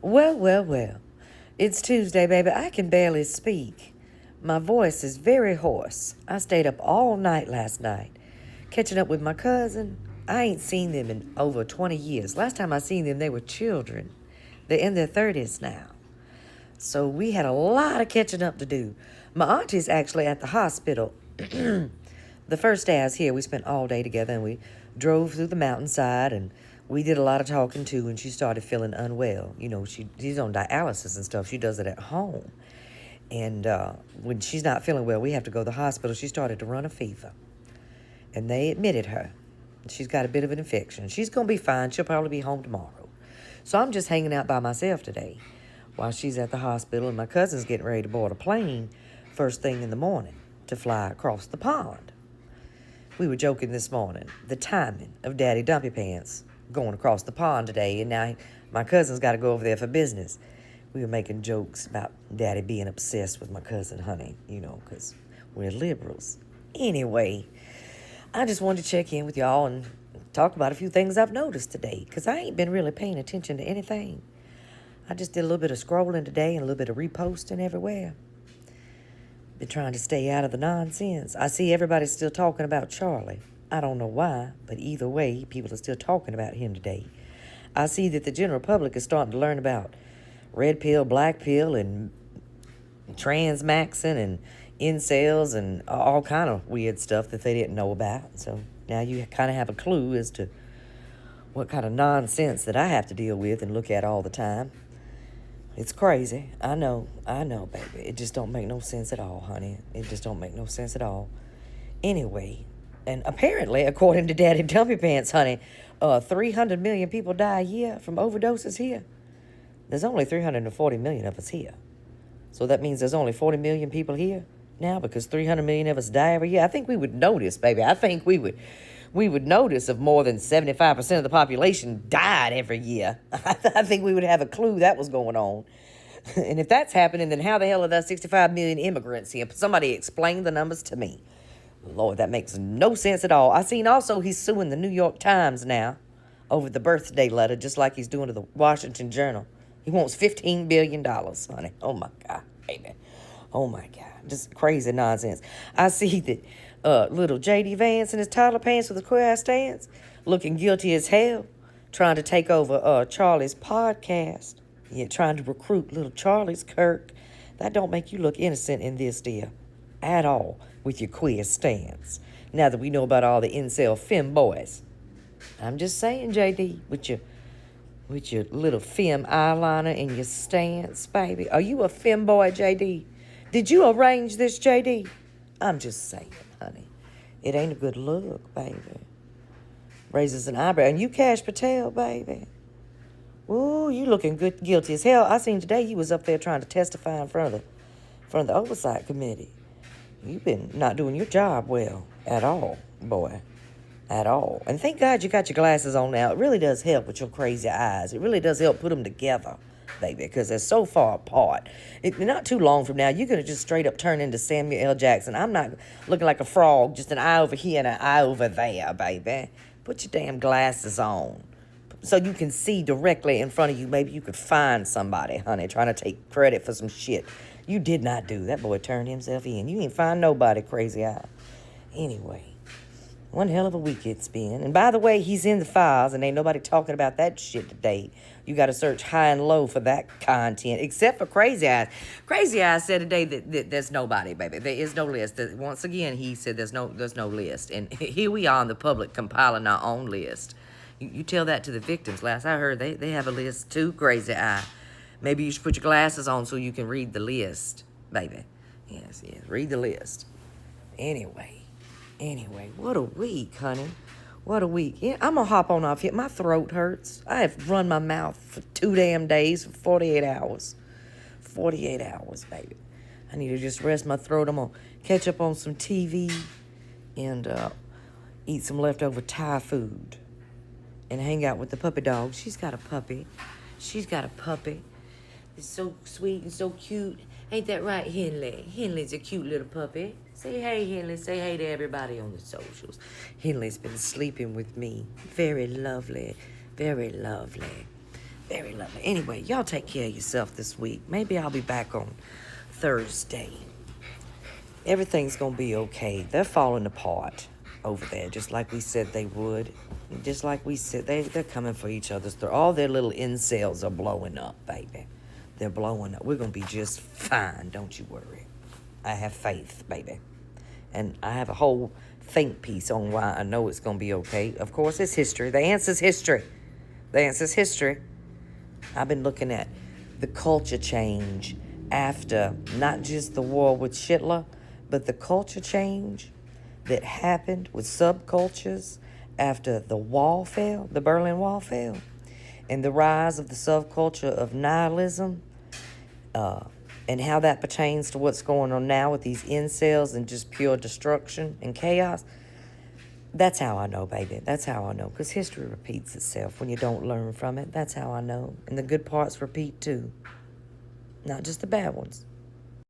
Well, well, well. It's Tuesday, baby. I can barely speak. My voice is very hoarse. I stayed up all night last night, catching up with my cousin. I ain't seen them in over 20 years. Last time I seen them, they were children. They're in their 30s now. So we had a lot of catching up to do. My auntie's actually at the hospital. The first day I was here, we spent all day together and we drove through the mountainside and we did a lot of talking too. And she started feeling unwell. You know, she's on dialysis and stuff. She does it at home. And when she's not feeling well, we have to go to the hospital. She started to run a fever. And they admitted her. She's got a bit of an infection. She's going to be fine. She'll probably be home tomorrow. So I'm just hanging out by myself today while she's at the hospital. And my cousin's getting ready to board a plane first thing in the morning to fly across the pond. We were joking this morning, the timing of Daddy Dumpy Pants going across the pond today, and now my cousin's got to go over there for business. We were making jokes about Daddy being obsessed with my cousin, honey, you know, because we're liberals. Anyway, I just wanted to check in with y'all and talk about a few things I've noticed today, because I ain't been really paying attention to anything. I just did a little bit of scrolling today and a little bit of reposting everywhere. Been trying to stay out of the nonsense. I see everybody still talking about Charlie. I don't know why, but either way, people are still talking about him today. I see that the general public is starting to learn about red pill, black pill, and transmaxing and incels and all kind of weird stuff that they didn't know about. So now you kind of have a clue as to what kind of nonsense that I have to deal with and look at all the time. It's crazy. I know, baby. It just don't make no sense at all, honey. It just don't make no sense at all. Anyway, and apparently, according to Daddy Dumpy Pants, honey, 300 million people die a year from overdoses here. There's only 340 million of us here. So that means there's only 40 million people here now because 300 million of us die every year. I think we would notice, baby. I think we would notice if more than 75% of the population died every year. I think we would have a clue that was going on. And if that's happening, then how the hell are there 65 million immigrants here? Somebody explain the numbers to me. Lord, that makes no sense at all. I seen also he's suing the New York Times now over the birthday letter, just like he's doing to the Washington Journal. He wants $15 billion, honey. Oh, my God. Amen. Oh, my God. Just crazy nonsense. I see that little J.D. Vance in his toddler pants with a queer ass stance, looking guilty as hell, trying to take over Charlie's podcast. Yeah, trying to recruit little Charlie's Kirk. That don't make you look innocent in this, dear. At all, with your queer stance. Now that we know about all the incel femme boys. I'm just saying, J.D., with your little femme eyeliner and your stance, baby. Are you a femme boy, J.D.? Did you arrange this, J.D.? I'm just saying, honey. It ain't a good look, baby. Raises an eyebrow. And you Cash Patel, baby. Ooh, you looking good, guilty as hell. I seen today you was up there trying to testify in front of the Oversight Committee. You've been not doing your job well at all, boy. At all. And thank God you got your glasses on now. It really does help with your crazy eyes. It really does help put them together, baby, because they're so far apart. Not too long from now, you're going to just straight up turn into Samuel L. Jackson. I'm not looking like a frog, just an eye over here and an eye over there, baby. Put your damn glasses on so you can see directly in front of you. Maybe you could find somebody, honey, trying to take credit for some shit you did not do. That boy turned himself in. You ain't find nobody, crazy eye. Anyway. One hell of a week it's been. And by the way, he's in the files, and ain't nobody talking about that shit today. You got to search high and low for that content, except for Crazy Eyes. Crazy Eyes said today that there's nobody, baby. There is no list. Once again, he said there's no list. And here we are in the public compiling our own list. You tell that to the victims. Last I heard, they have a list too, Crazy Eye. Maybe you should put your glasses on so you can read the list, baby. Yes, read the list. Anyway, what a week, honey. What a week. Yeah, I'm going to hop on off here. My throat hurts. I have run my mouth for 2 damn days for 48 hours. 48 hours, baby. I need to just rest my throat. I'm going to catch up on some TV and eat some leftover Thai food and hang out with the puppy dog. She's got a puppy. It's so sweet and so cute. Ain't that right, Henley? Henley's a cute little puppy. Say hey, Henley. Say hey to everybody on the socials. Henley's been sleeping with me. Very lovely. Very lovely. Very lovely. Anyway, y'all take care of yourself this week. Maybe I'll be back on Thursday. Everything's going to be okay. They're falling apart over there, just like we said they would. Just like we said, they're coming for each other's throat. All their little incels are blowing up, baby. They're blowing up. We're going to be just fine. Don't you worry. I have faith, baby. And I have a whole think piece on why I know it's going to be okay. Of course, it's history. The answer's history. The answer's history. I've been looking at the culture change after not just the war with Hitler, but the culture change that happened with subcultures after the wall fell, the Berlin Wall fell, and the rise of the subculture of nihilism, and how that pertains to what's going on now with these incels and just pure destruction and chaos. That's how I know, baby. That's how I know. Because history repeats itself when you don't learn from it. That's how I know. And the good parts repeat too. Not just the bad ones.